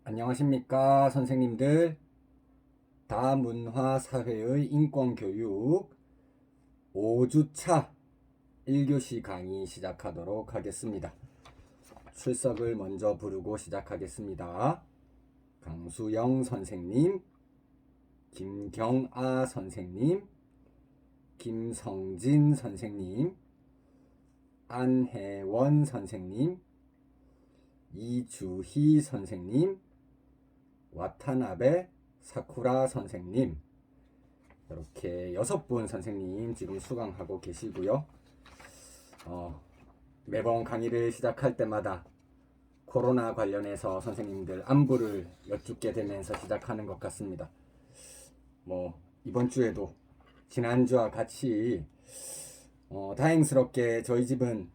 안녕하십니까 선생님들. 다문화사회의 인권교육 5주차 1교시 강의 시작하도록 하겠습니다. 출석을 먼저 부르고 시작하겠습니다. 강수영 선생님, 김경아 선생님, 김성진 선생님, 안혜원 선생님, 이주희 선생님, 와타나베 사쿠라 선생님, 이렇게 6분 선생님 지금 수강하고 계시고요. 매번 강의를 시작할 때마다 코로나 관련해서 선생님들 안부를 여쭙게 되면서 시작하는 것 같습니다. 이번 주에도 지난주와 같이 다행스럽게 저희 집은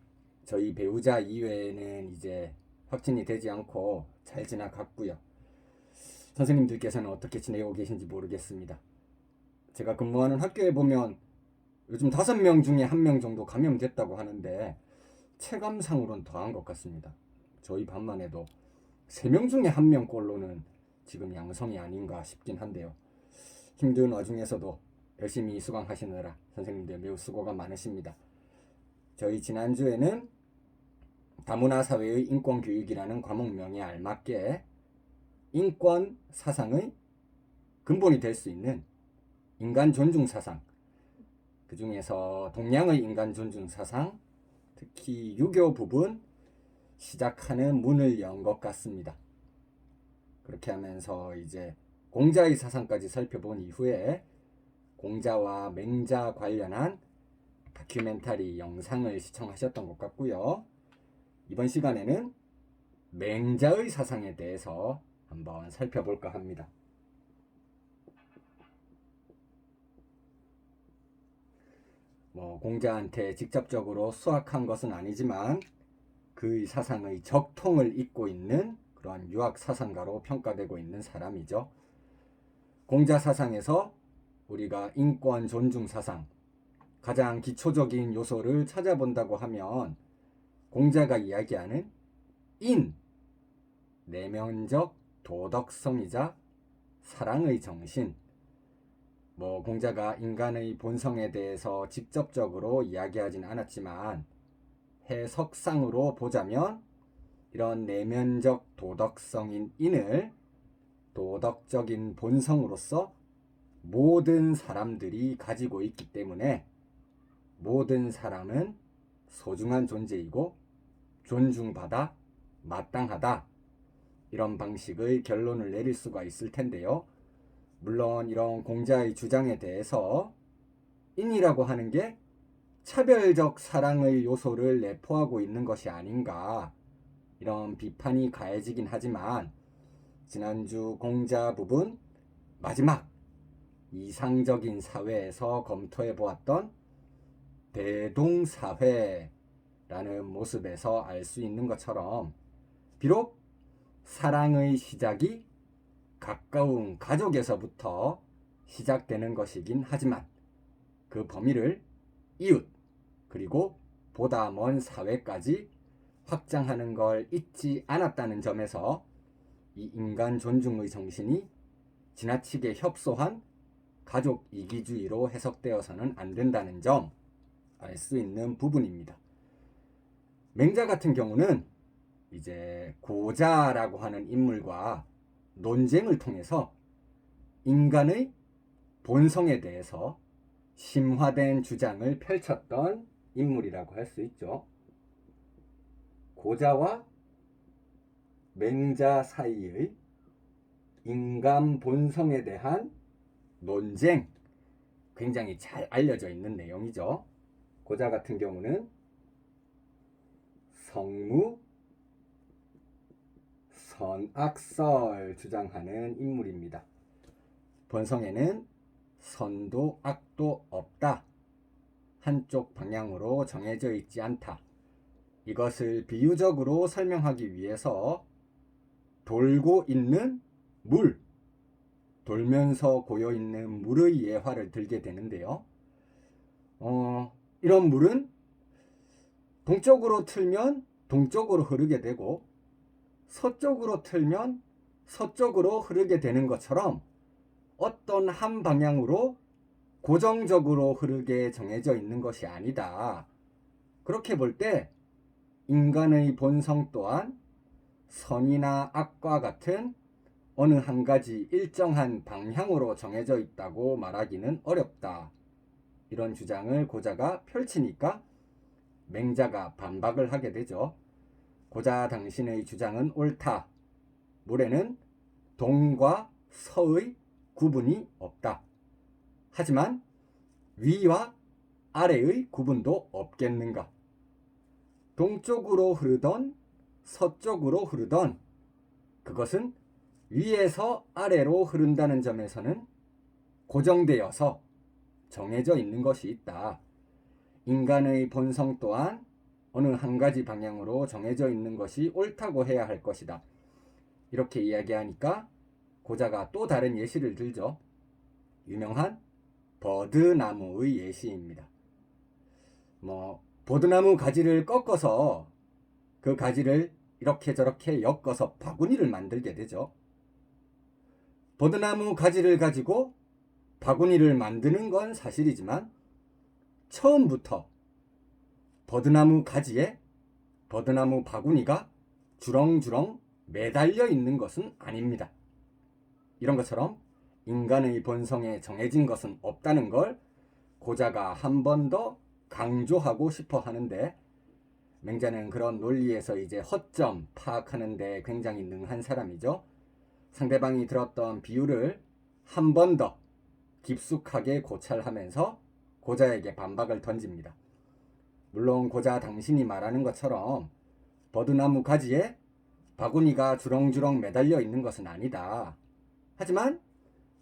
저희 배우자 이외에는 이제 확진이 되지 않고 잘 지나갔고요. 선생님들께서는 어떻게 지내고 계신지 모르겠습니다. 제가 근무하는 학교에 보면 요즘 5명 중에 1명 정도 감염됐다고 하는데 체감상으로는 더한 것 같습니다. 저희 반만 해도 3명 중에 1명꼴로는 지금 양성이 아닌가 싶긴 한데요. 힘든 와중에서도 열심히 수강하시느라 선생님들 매우 수고가 많으십니다. 저희 지난주에는 다문화사회의 인권교육이라는 과목명에 알맞게 인권 사상의 근본이 될 수 있는 인간 존중 사상, 그 중에서 동양의 인간 존중 사상, 특히 유교 부분 시작하는 문을 연 것 같습니다. 그렇게 하면서 이제 공자의 사상까지 살펴본 이후에 공자와 맹자 관련한 다큐멘터리 영상을 시청하셨던 것 같고요. 이번 시간에는 맹자의 사상에 대해서 한번 살펴볼까 합니다. 공자한테 직접적으로 수학한 것은 아니지만 그의 사상의 적통을 잇고 있는 그러한 유학 사상가로 평가되고 있는 사람이죠. 공자 사상에서 우리가 인권 존중 사상, 가장 기초적인 요소를 찾아본다고 하면 공자가 이야기하는 인, 내면적 도덕성이자 사랑의 정신, 공자가 인간의 본성에 대해서 직접적으로 이야기하진 않았지만 해석상으로 보자면 이런 내면적 도덕성인 인을 도덕적인 본성으로서 모든 사람들이 가지고 있기 때문에 모든 사람은 소중한 존재이고 존중받아 마땅하다, 이런 방식의 결론을 내릴 수가 있을 텐데요. 물론 이런 공자의 주장에 대해서 인이라고 하는 게 차별적 사랑의 요소를 내포하고 있는 것이 아닌가, 이런 비판이 가해지긴 하지만 지난주 공자 부분 마지막 이상적인 사회에서 검토해 보았던 대동사회라는 모습에서 알 수 있는 것처럼 비록 사랑의 시작이 가까운 가족에서부터 시작되는 것이긴 하지만 그 범위를 이웃 그리고 보다 먼 사회까지 확장하는 걸 잊지 않았다는 점에서 이 인간 존중의 정신이 지나치게 협소한 가족 이기주의로 해석되어서는 안 된다는 점 알 수 있는 부분입니다. 맹자 같은 경우는 이제 고자라고 하는 인물과 논쟁을 통해서 인간의 본성에 대해서 심화된 주장을 펼쳤던 인물이라고 할 수 있죠. 고자와 맹자 사이의 인간 본성에 대한 논쟁, 굉장히 잘 알려져 있는 내용이죠. 고자 같은 경우는 성무, 선악설 주장하는 인물입니다. 본성에는 선도 악도 없다, 한쪽 방향으로 정해져 있지 않다, 이것을 비유적으로 설명하기 위해서 돌고 있는 물, 돌면서 고여있는 물의 예화를 들게 되는데요. 이런 물은 동쪽으로 틀면 동쪽으로 흐르게 되고 서쪽으로 틀면 서쪽으로 흐르게 되는 것처럼 어떤 한 방향으로 고정적으로 흐르게 정해져 있는 것이 아니다. 그렇게 볼 때 인간의 본성 또한 선이나 악과 같은 어느 한 가지 일정한 방향으로 정해져 있다고 말하기는 어렵다. 이런 주장을 고자가 펼치니까 맹자가 반박을 하게 되죠. 고자 당신의 주장은 옳다. 물에는 동과 서의 구분이 없다. 하지만 위와 아래의 구분도 없겠는가? 동쪽으로 흐르던 서쪽으로 흐르던 그것은 위에서 아래로 흐른다는 점에서는 고정되어서 정해져 있는 것이 있다. 인간의 본성 또한 어느 한 가지 방향으로 정해져 있는 것이 옳다고 해야 할 것이다. 이렇게 이야기하니까 고자가 또 다른 예시를 들죠. 유명한 버드나무의 예시입니다. 버드나무 가지를 꺾어서 그 가지를 이렇게 저렇게 엮어서 바구니를 만들게 되죠. 버드나무 가지를 가지고 바구니를 만드는 건 사실이지만 처음부터 버드나무 가지에 버드나무 바구니가 주렁주렁 매달려 있는 것은 아닙니다. 이런 것처럼 인간의 본성에 정해진 것은 없다는 걸 고자가 한 번 더 강조하고 싶어 하는데, 맹자는 그런 논리에서 이제 허점 파악하는 데 굉장히 능한 사람이죠. 상대방이 들었던 비유를 한 번 더 깊숙하게 고찰하면서 고자에게 반박을 던집니다. 물론 고자 당신이 말하는 것처럼 버드나무 가지에 바구니가 주렁주렁 매달려 있는 것은 아니다. 하지만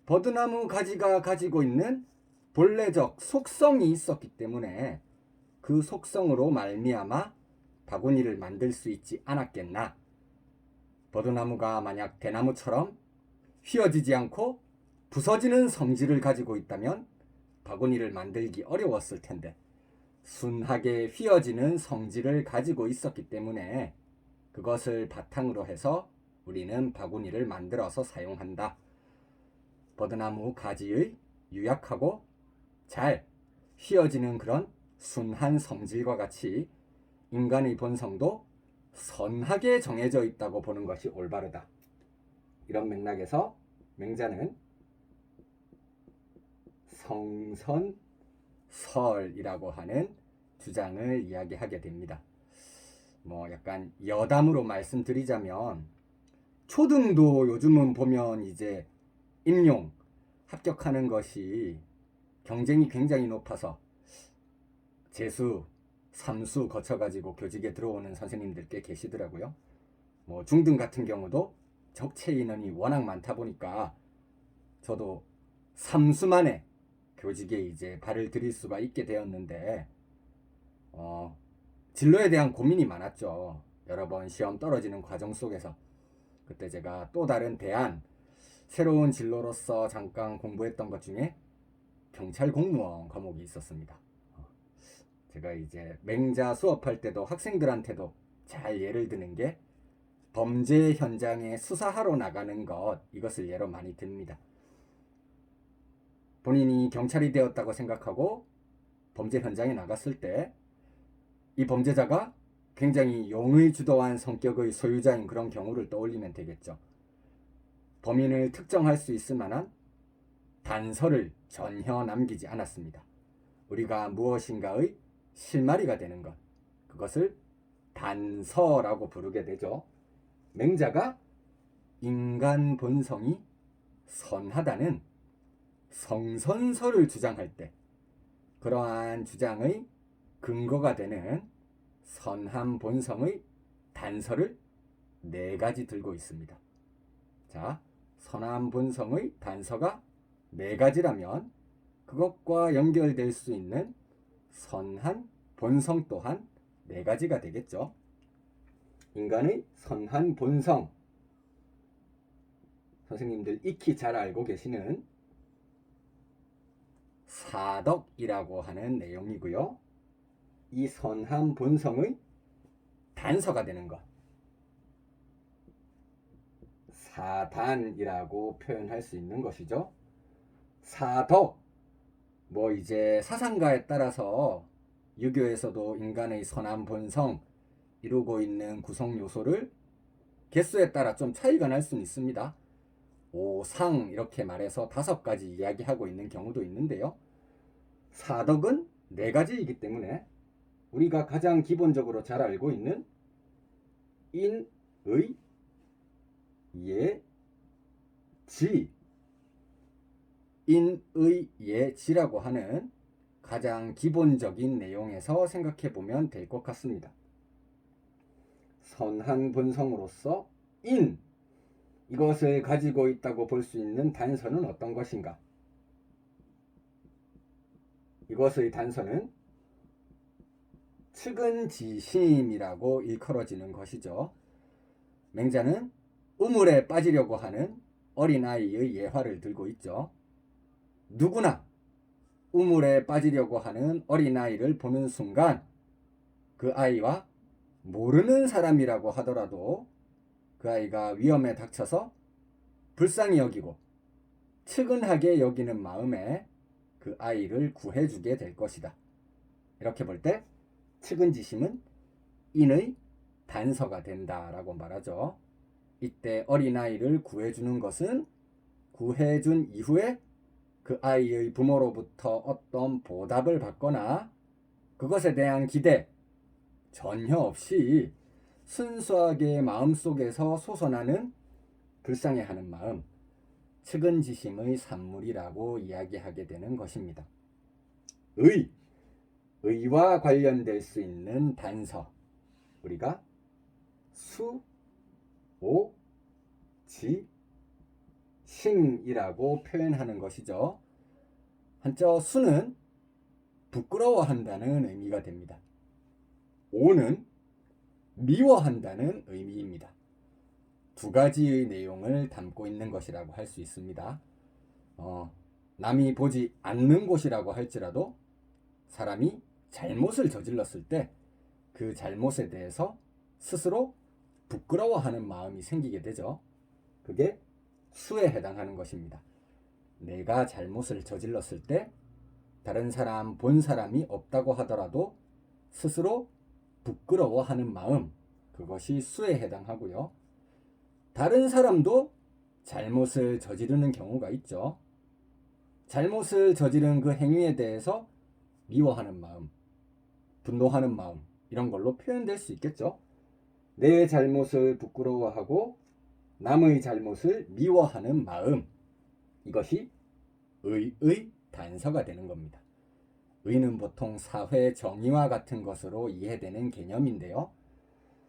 버드나무 가지가 가지고 있는 본래적 속성이 있었기 때문에 그 속성으로 말미암아 바구니를 만들 수 있지 않았겠나. 버드나무가 만약 대나무처럼 휘어지지 않고 부서지는 성질을 가지고 있다면 바구니를 만들기 어려웠을 텐데, 순하게 휘어지는 성질을 가지고 있었기 때문에 그것을 바탕으로 해서 우리는 바구니를 만들어서 사용한다. 버드나무 가지의 유약하고 잘 휘어지는 그런 순한 성질과 같이 인간의 본성도 선하게 정해져 있다고 보는 것이 올바르다. 이런 맥락에서 맹자는 성선설이라고 하는 주장을 이야기하게 됩니다. 약간 여담으로 말씀드리자면, 초등도 요즘은 보면 이제 임용 합격하는 것이 경쟁이 굉장히 높아서 재수, 삼수 거쳐가지고 교직에 들어오는 선생님들 꽤 계시더라고요. 중등 같은 경우도 적체 인원이 워낙 많다 보니까 저도 삼수만에 교직에 이제 발을 들일 수가 있게 되었는데, 진로에 대한 고민이 많았죠. 여러 번 시험 떨어지는 과정 속에서. 그때 제가 또 다른 대안, 새로운 진로로서 잠깐 공부했던 것 중에 경찰 공무원 과목이 있었습니다. 제가 이제 맹자 수업할 때도 학생들한테도 잘 예를 드는 게 범죄 현장에 수사하러 나가는 것, 이것을 예로 많이 듭니다. 본인이 경찰이 되었다고 생각하고 범죄 현장에 나갔을 때 이 범죄자가 굉장히 용의 주도한 성격의 소유자인 그런 경우를 떠올리면 되겠죠. 범인을 특정할 수 있을 만한 단서를 전혀 남기지 않았습니다. 우리가 무엇인가의 실마리가 되는 것, 그것을 단서라고 부르게 되죠. 맹자가 인간 본성이 선하다는 성선설을 주장할 때 그러한 주장의 근거가 되는 선한 본성의 단서를 4가지 들고 있습니다. 자, 선한 본성의 단서가 4가지라면 그것과 연결될 수 있는 선한 본성 또한 4가지가 되겠죠. 인간의 선한 본성, 선생님들 익히 잘 알고 계시는 사덕이라고 하는 내용이고요. 이 선한 본성의 단서가 되는 것, 사단이라고 표현할 수 있는 것이죠. 사덕, 뭐 이제 사상가에 따라서 유교에서도 인간의 선한 본성 이루고 있는 구성 요소를 개수에 따라 좀 차이가 날 수는 있습니다. 오상 이렇게 말해서 5가지 이야기하고 있는 경우도 있는데요. 사덕은 4가지이기 때문에 우리가 가장 기본적으로 잘 알고 있는 인, 의, 예, 지, 인, 의, 예, 지라고 하는 가장 기본적인 내용에서 생각해 보면 될 것 같습니다. 선한 본성으로서 인, 이것을 가지고 있다고 볼 수 있는 단서는 어떤 것인가? 이것의 단서는 측은지심이라고 일컬어지는 것이죠. 맹자는 우물에 빠지려고 하는 어린아이의 예화를 들고 있죠. 누구나 우물에 빠지려고 하는 어린아이를 보는 순간 그 아이와 모르는 사람이라고 하더라도 그 아이가 위험에 닥쳐서 불쌍히 여기고 측은하게 여기는 마음에 그 아이를 구해주게 될 것이다. 이렇게 볼 때 측은지심은 인의 단서가 된다라고 말하죠. 이때 어린아이를 구해주는 것은 구해준 이후에 그 아이의 부모로부터 어떤 보답을 받거나 그것에 대한 기대 전혀 없이 순수하게 마음속에서 솟아나는 불쌍해하는 마음, 측은지심의 산물이라고 이야기하게 되는 것입니다. 의와 관련될 수 있는 단서, 우리가 수, 오, 지, 심이라고 표현하는 것이죠. 한자 수는 부끄러워한다는 의미가 됩니다. 오는 미워한다는 의미입니다. 2가지의 내용을 담고 있는 것이라고 할 수 있습니다. 남이 보지 않는 곳이라고 할지라도 사람이 잘못을 저질렀을 때 그 잘못에 대해서 스스로 부끄러워하는 마음이 생기게 되죠. 그게 수에 해당하는 것입니다. 내가 잘못을 저질렀을 때 다른 사람, 본 사람이 없다고 하더라도 스스로 부끄러워하는 마음, 그것이 수에 해당하고요. 다른 사람도 잘못을 저지르는 경우가 있죠. 잘못을 저지른 그 행위에 대해서 미워하는 마음, 분노하는 마음, 이런 걸로 표현될 수 있겠죠. 내 잘못을 부끄러워하고 남의 잘못을 미워하는 마음, 이것이 의의 단서가 되는 겁니다. 의는 보통 사회 정의와 같은 것으로 이해되는 개념인데요.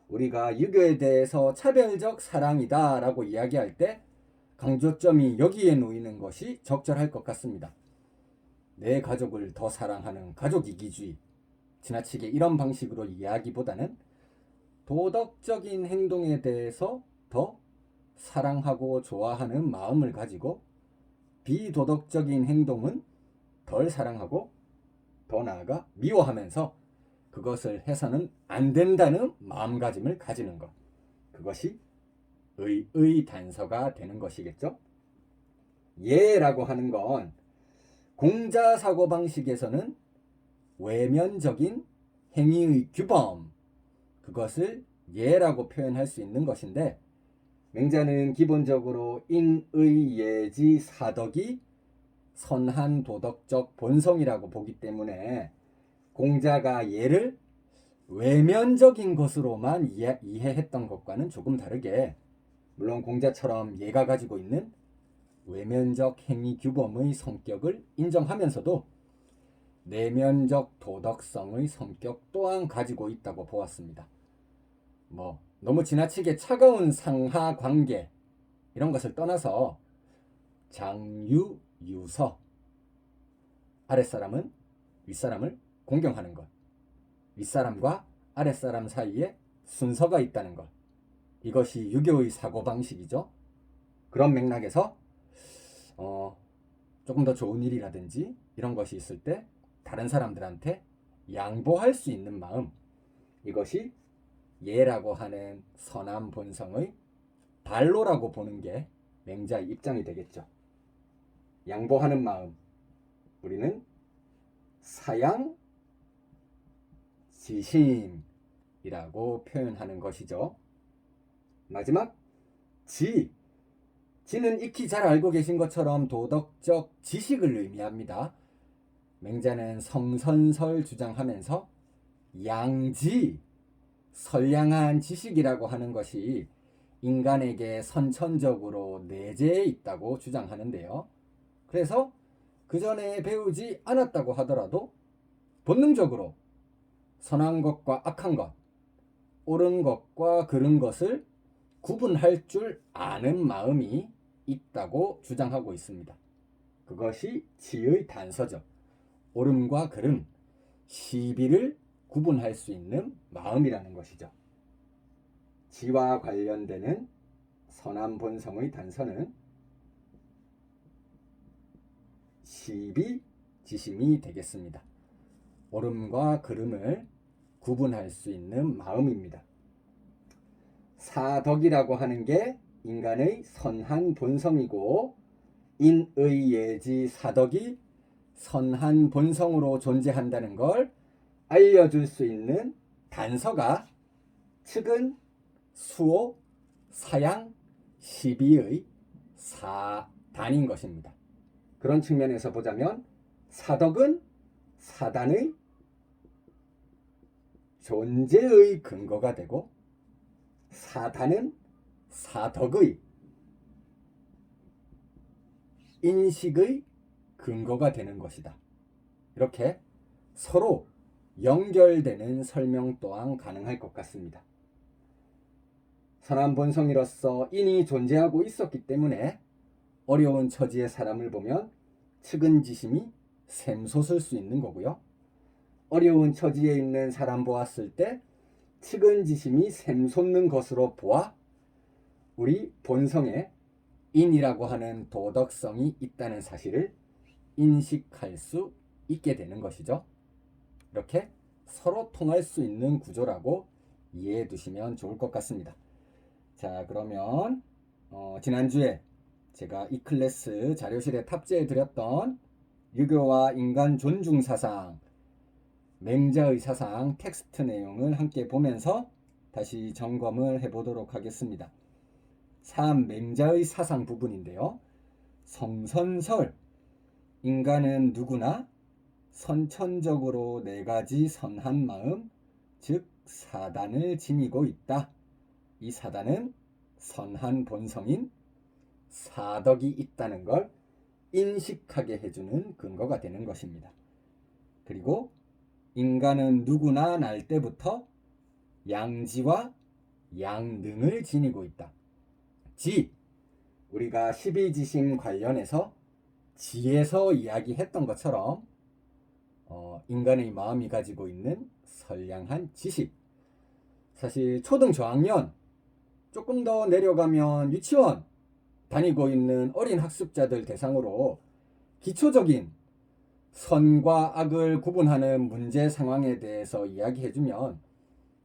우리가 유교에 대해서 차별적 사랑이다 라고 이야기할 때 강조점이 여기에 놓이는 것이 적절할 것 같습니다. 내 가족을 더 사랑하는 가족 이기주의, 지나치게 이런 방식으로 이야기보다는 도덕적인 행동에 대해서 더 사랑하고 좋아하는 마음을 가지고 비도덕적인 행동은 덜 사랑하고 더 나아가 미워하면서 그것을 해서는 안 된다는 마음가짐을 가지는 것, 그것이 의의 단서가 되는 것이겠죠. 예라고 하는 건 공자 사고방식에서는 외면적인 행위의 규범, 그것을 예라고 표현할 수 있는 것인데, 맹자는 기본적으로 인의 예지 사덕이 선한 도덕적 본성이라고 보기 때문에 공자가 예를 외면적인 것으로만 이해했던 것과는 조금 다르게, 물론 공자처럼 예가 가지고 있는 외면적 행위 규범의 성격을 인정하면서도 내면적 도덕성의 성격 또한 가지고 있다고 보았습니다. 너무 지나치게 차가운 상하 관계 이런 것을 떠나서 장유, 유서, 아랫사람은 윗사람을 공경하는 것, 윗사람과 아랫사람 사이에 순서가 있다는 것, 이것이 유교의 사고방식이죠. 그런 맥락에서 조금 더 좋은 일이라든지 이런 것이 있을 때 다른 사람들한테 양보할 수 있는 마음, 이것이 예라고 하는 선한 본성의 발로라고 보는 게 맹자의 입장이 되겠죠. 양보하는 마음, 우리는 사양지심이라고 표현하는 것이죠. 마지막 지는 익히 잘 알고 계신 것처럼 도덕적 지식을 의미합니다. 맹자는 성선설 주장하면서 양지, 선량한 지식이라고 하는 것이 인간에게 선천적으로 내재해 있다고 주장하는데요. 그래서 그 전에 배우지 않았다고 하더라도 본능적으로 선한 것과 악한 것, 옳은 것과 그른 것을 구분할 줄 아는 마음이 있다고 주장하고 있습니다. 그것이 지의 단서죠. 옳음과 그름, 시비를 구분할 수 있는 마음이라는 것이죠. 지와 관련되는 선한 본성의 단서는 시비, 지심이 되겠습니다. 옳음과 그름을 구분할 수 있는 마음입니다. 사덕이라고 하는 게 인간의 선한 본성이고, 인의 예지 사덕이 선한 본성으로 존재한다는 걸 알려줄 수 있는 단서가 측은, 수호, 사양, 시비의 사단인 것입니다. 그런 측면에서 보자면 사덕은 사단의 존재의 근거가 되고, 사단은 사덕의 인식의 근거가 되는 것이다. 이렇게 서로 연결되는 설명 또한 가능할 것 같습니다. 선한 본성이로서 인이 존재하고 있었기 때문에 어려운 처지의 사람을 보면 측은지심이 샘솟을 수 있는 거고요. 어려운 처지에 있는 사람 보았을 때 측은지심이 샘솟는 것으로 보아 우리 본성에 인이라고 하는 도덕성이 있다는 사실을 인식할 수 있게 되는 것이죠. 이렇게 서로 통할 수 있는 구조라고 이해해 두시면 좋을 것 같습니다. 자, 그러면 지난주에 제가 이 클래스 자료실에 탑재해 드렸던 유교와 인간 존중 사상, 맹자의 사상 텍스트 내용을 함께 보면서 다시 점검을 해보도록 하겠습니다. 3. 맹자의 사상 부분인데요. 성선설, 인간은 누구나 선천적으로 네 가지 선한 마음, 즉 사단을 지니고 있다. 이 사단은 선한 본성인 사덕이 있다는 걸 인식하게 해주는 근거가 되는 것입니다. 그리고 인간은 누구나 날 때부터 양지와 양능을 지니고 있다. 우리가 십이지심 관련해서 지에서 이야기했던 것처럼 인간의 마음이 가지고 있는 선량한 지식, 사실 초등 저학년, 조금 더 내려가면 유치원 다니고 있는 어린 학습자들 대상으로 기초적인 선과 악을 구분하는 문제 상황에 대해서 이야기해주면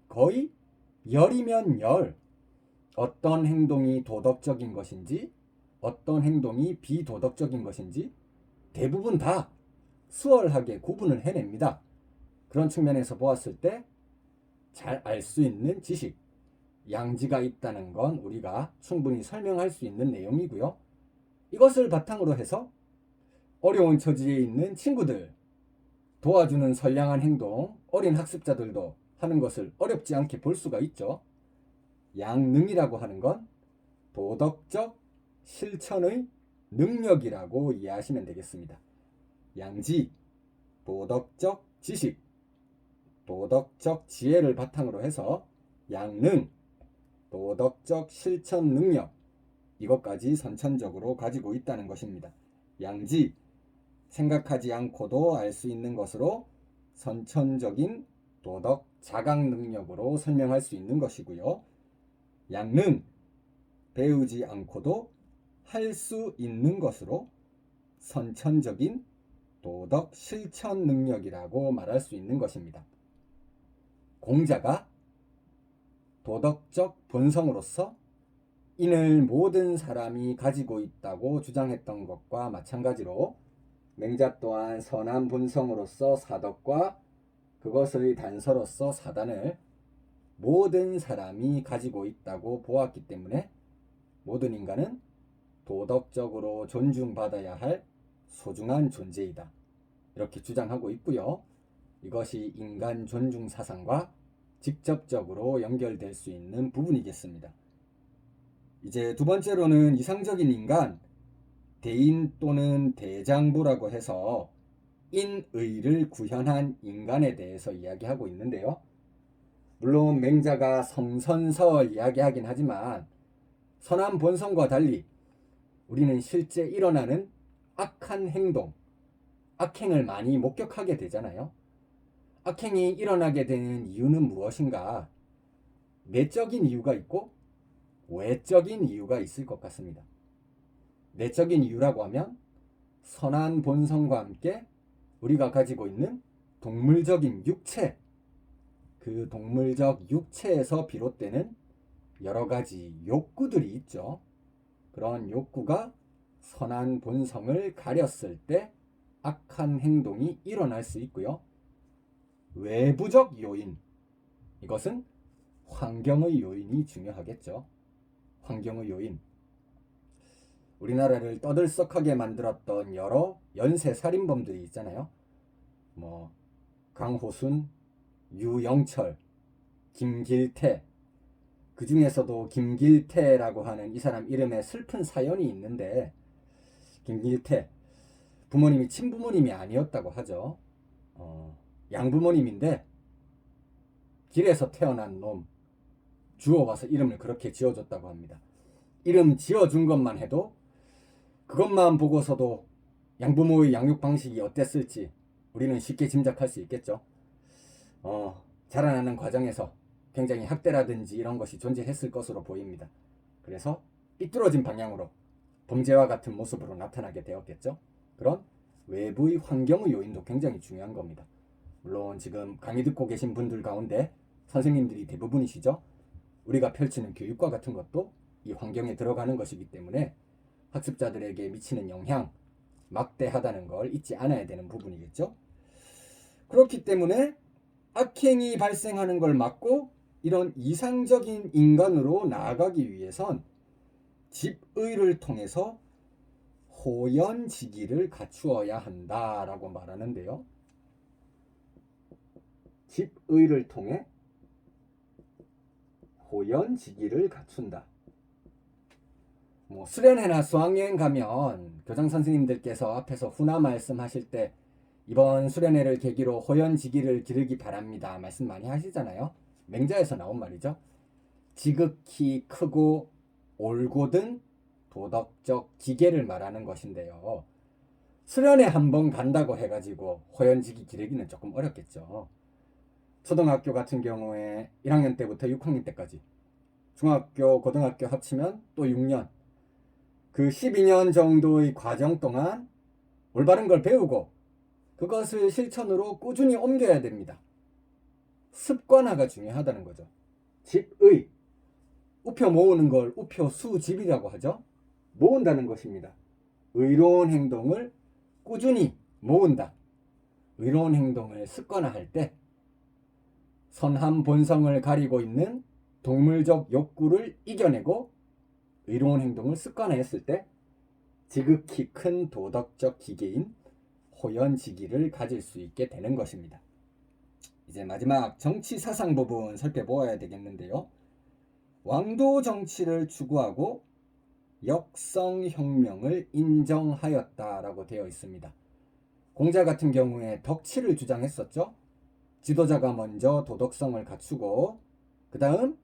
거의 열이면 열, 어떤 행동이 도덕적인 것인지 어떤 행동이 비도덕적인 것인지 대부분 다 수월하게 구분을 해냅니다. 그런 측면에서 보았을 때 잘 알 수 있는 지식, 양지가 있다는 건 우리가 충분히 설명할 수 있는 내용이고요. 이것을 바탕으로 해서 어려운 처지에 있는 친구들, 도와주는 선량한 행동, 어린 학습자들도 하는 것을 어렵지 않게 볼 수가 있죠. 양능이라고 하는 건 도덕적 실천의 능력이라고 이해하시면 되겠습니다. 양지, 도덕적 지식, 도덕적 지혜를 바탕으로 해서 양능, 도덕적 실천 능력, 이것까지 선천적으로 가지고 있다는 것입니다. 양지, 생각하지 않고도 알 수 있는 것으로 선천적인 도덕 자각 능력으로 설명할 수 있는 것이고요. 양능, 배우지 않고도 할 수 있는 것으로 선천적인 도덕 실천 능력이라고 말할 수 있는 것입니다. 공자가 도덕적 본성으로서 인을 모든 사람이 가지고 있다고 주장했던 것과 마찬가지로 맹자 또한 선한 본성으로서 사덕과 그것의 단서로서 사단을 모든 사람이 가지고 있다고 보았기 때문에 모든 인간은 도덕적으로 존중받아야 할 소중한 존재이다. 이렇게 주장하고 있고요. 이것이 인간 존중 사상과 직접적으로 연결될 수 있는 부분이겠습니다. 이제 두 번째로는 이상적인 인간, 대인 또는 대장부라고 해서 인의를 구현한 인간에 대해서 이야기하고 있는데요. 물론 맹자가 성선설 이야기하긴 하지만 선한 본성과 달리 우리는 실제 일어나는 악한 행동, 악행을 많이 목격하게 되잖아요. 악행이 일어나게 되는 이유는 무엇인가? 내적인 이유가 있고 외적인 이유가 있을 것 같습니다. 내적인 이유라고 하면 선한 본성과 함께 우리가 가지고 있는 동물적인 육체, 그 동물적 육체에서 비롯되는 여러 가지 욕구들이 있죠. 그런 욕구가 선한 본성을 가렸을 때 악한 행동이 일어날 수 있고요. 외부적 요인, 이것은 환경의 요인이 중요하겠죠. 환경의 요인. 우리나라를 떠들썩하게 만들었던 여러 연쇄 살인범들이 있잖아요. 강호순, 유영철, 김길태. 그 중에서도 김길태라고 하는 이 사람 이름에 슬픈 사연이 있는데, 김길태 부모님이 친부모님이 아니었다고 하죠. 양부모님인데 길에서 태어난 놈 주워와서 이름을 그렇게 지어줬다고 합니다. 이름 지어준 것만 해도, 그것만 보고서도 양부모의 양육 방식이 어땠을지 우리는 쉽게 짐작할 수 있겠죠. 자라나는 과정에서 굉장히 학대라든지 이런 것이 존재했을 것으로 보입니다. 그래서 삐뚤어진 방향으로 범죄와 같은 모습으로 나타나게 되었겠죠. 그런 외부의 환경의 요인도 굉장히 중요한 겁니다. 물론 지금 강의 듣고 계신 분들 가운데 선생님들이 대부분이시죠. 우리가 펼치는 교육과 같은 것도 이 환경에 들어가는 것이기 때문에 학습자들에게 미치는 영향 막대하다는 걸 잊지 않아야 되는 부분이겠죠. 그렇기 때문에 악행이 발생하는 걸 막고 이런 이상적인 인간으로 나아가기 위해선 집의를 통해서 호연지기를 갖추어야 한다라고 말하는데요. 집의를 통해 호연지기를 갖춘다. 수련회나 수학여행 가면 교장 선생님들께서 앞에서 훈화 말씀하실 때 이번 수련회를 계기로 호연지기를 기르기 바랍니다 말씀 많이 하시잖아요. 맹자에서 나온 말이죠. 지극히 크고 올곧은 도덕적 기계를 말하는 것인데요. 수련회 한번 간다고 해가지고 호연지기 기르기는 조금 어렵겠죠. 초등학교 같은 경우에 1학년 때부터 6학년 때까지, 중학교, 고등학교 합치면 또 6년, 그 12년 정도의 과정 동안 올바른 걸 배우고 그것을 실천으로 꾸준히 옮겨야 됩니다. 습관화가 중요하다는 거죠. 집의, 우표 모으는 걸 우표 수집이라고 하죠. 모은다는 것입니다. 의로운 행동을 꾸준히 모은다. 의로운 행동을 습관화할 때 선한 본성을 가리고 있는 동물적 욕구를 이겨내고 의로운 행동을 습관화했을 때 지극히 큰 도덕적 기계인 호연지기를 가질 수 있게 되는 것입니다. 이제 마지막 정치 사상 부분 살펴보아야 되겠는데요. 왕도 정치를 추구하고 역성혁명을 인정하였다라고 되어 있습니다. 공자 같은 경우에 덕치를 주장했었죠. 지도자가 먼저 도덕성을 갖추고 그 다음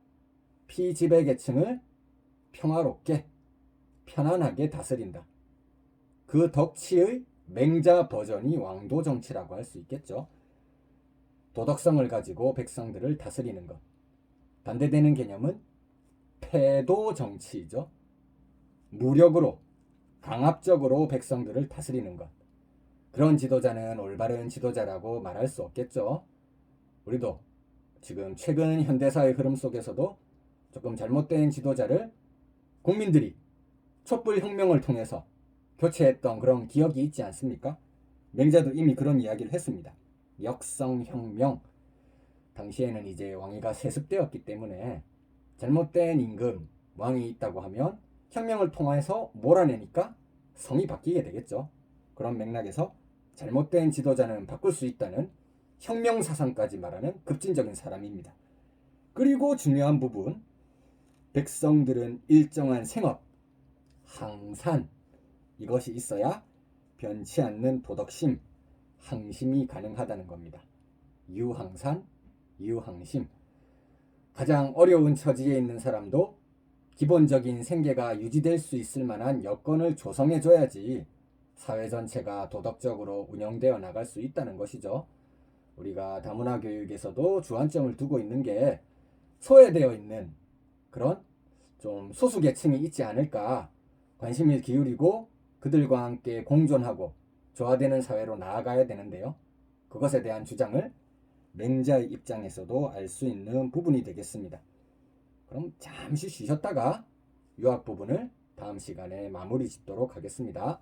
피지배계층을 평화롭게 편안하게 다스린다. 그 덕치의 맹자 버전이 왕도 정치라고 할 수 있겠죠. 도덕성을 가지고 백성들을 다스리는 것. 반대되는 개념은 패도 정치이죠. 무력으로 강압적으로 백성들을 다스리는 것. 그런 지도자는 올바른 지도자라고 말할 수 없겠죠. 우리도 지금 최근 현대사의 흐름 속에서도 조금 잘못된 지도자를 국민들이 촛불혁명을 통해서 교체했던 그런 기억이 있지 않습니까? 맹자도 이미 그런 이야기를 했습니다. 역성혁명. 당시에는 이제 왕위가 세습되었기 때문에 잘못된 임금, 왕이 있다고 하면 혁명을 통해서 몰아내니까 성이 바뀌게 되겠죠. 그런 맥락에서 잘못된 지도자는 바꿀 수 있다는 혁명 사상까지 말하는 급진적인 사람입니다. 그리고 중요한 부분, 백성들은 일정한 생업, 항산, 이것이 있어야 변치 않는 도덕심, 항심이 가능하다는 겁니다. 유항산, 유항심. 가장 어려운 처지에 있는 사람도 기본적인 생계가 유지될 수 있을 만한 여건을 조성해줘야지 사회 전체가 도덕적으로 운영되어 나갈 수 있다는 것이죠. 우리가 다문화 교육에서도 주안점을 두고 있는 게 소외되어 있는 그런 좀 소수계층이 있지 않을까 관심을 기울이고 그들과 함께 공존하고 조화되는 사회로 나아가야 되는데요. 그것에 대한 주장을 맹자의 입장에서도 알 수 있는 부분이 되겠습니다. 그럼 잠시 쉬셨다가 유학 부분을 다음 시간에 마무리 짓도록 하겠습니다.